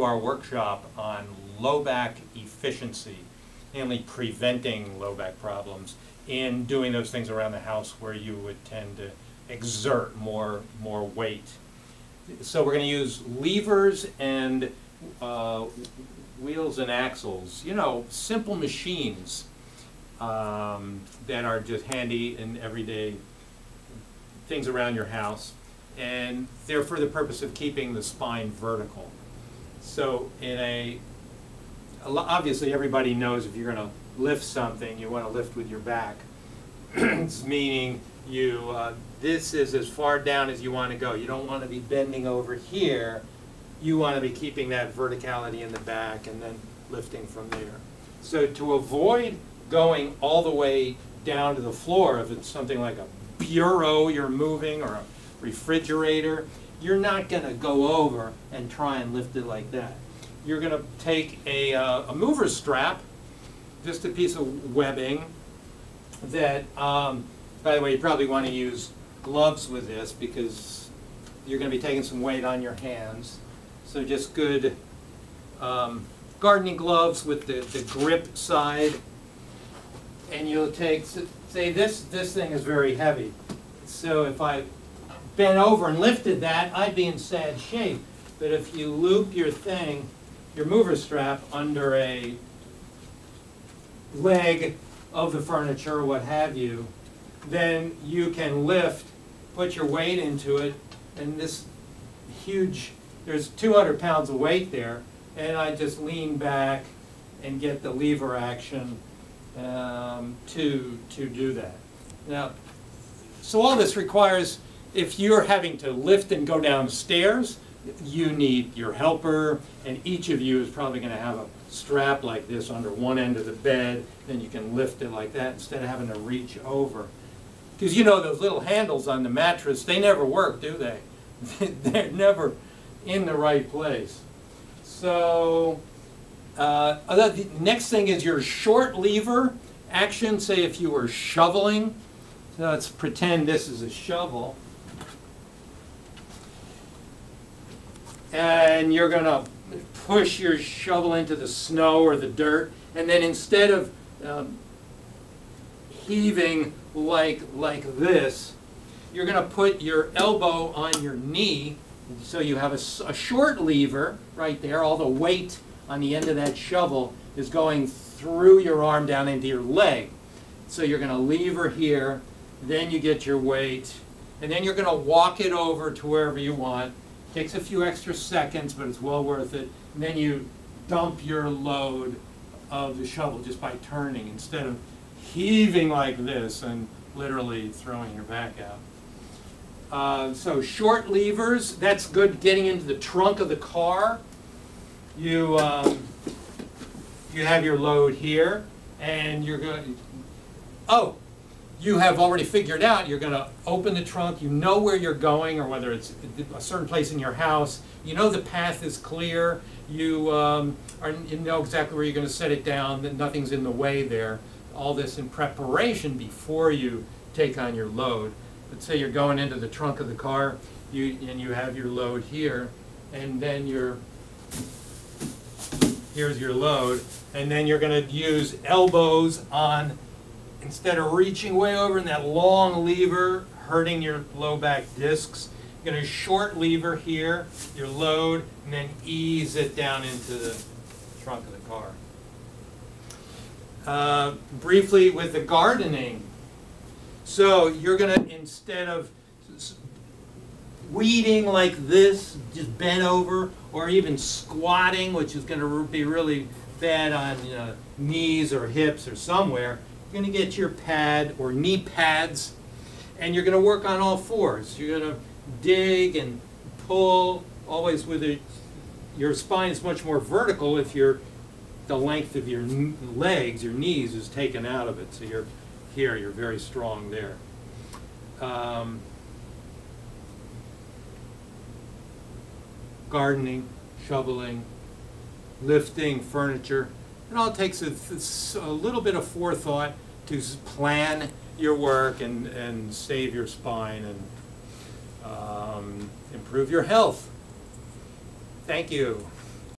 our workshop on low back efficiency, namely preventing low back problems in doing those things around the house where you would tend to exert more weight. So we're going to use levers and wheels and axles, you know, simple machines that are just handy in everyday things around your house, and they're for the purpose of keeping the spine vertical. So obviously everybody knows if you're going to lift something, you want to lift with your back. It's meaning this is as far down as you want to go. You don't want to be bending over here. You want to be keeping that verticality in the back and then lifting from there. So to avoid going all the way down to the floor, if it's something like a bureau you're moving or a refrigerator, you're not going to go over and try and lift it like that. You're going to take a mover strap, just a piece of webbing that, by the way, you probably want to use gloves with this because you're going to be taking some weight on your hands. So just good gardening gloves with the grip side. And you'll take, say this thing is very heavy. So if I bent over and lifted that, I'd be in sad shape. But if you loop your thing, your mover strap, under a leg of the furniture or what have you, then you can lift, put your weight into it, and this huge, there's 200 pounds of weight there, and I just lean back and get the lever action to do that. Now, so all this requires, if you're having to lift and go downstairs, you need your helper, and each of you is probably going to have a strap like this under one end of the bed, then you can lift it like that instead of having to reach over. Because you know those little handles on the mattress, they never work, do they? They're never in the right place. So the next thing is your short lever action. Say if you were shoveling, so let's pretend this is a shovel. And you're going to push your shovel into the snow or the dirt, and then instead of heaving like this, you're going to put your elbow on your knee, so you have a short lever right there. All the weight on the end of that shovel is going through your arm down into your leg. So you're going to lever here, then you get your weight, and then you're going to walk it over to wherever you want. Takes a few extra seconds, but it's well worth it. And then you dump your load of the shovel just by turning, instead of heaving like this and literally throwing your back out. So short levers, that's good getting into the trunk of the car. You have your load here, and you're going, oh, you have already figured out you're going to open the trunk, you know where you're going, or whether it's a certain place in your house, you know the path is clear, you know exactly where you're going to set it down, that nothing's in the way there. All this in preparation before you take on your load. Let's say you're going into the trunk of the car, and you have your load here, and then here's your load, and then you're going to use elbows on, instead of reaching way over in that long lever, hurting your low back discs, you're going to short lever here, your load, and then ease it down into the trunk of the car. Briefly with the gardening. So you're going to, instead of weeding like this, just bent over, or even squatting, which is going to be really bad on knees or hips or somewhere, you're going to get your pad or knee pads, and you're going to work on all fours. You're going to dig and pull, always with it. Your spine is much more vertical if the length of your legs, your knees, is taken out of it. So you're here, you're very strong there. Gardening, shoveling, lifting furniture. It all takes a little bit of forethought to plan your work and save your spine and improve your health. Thank you.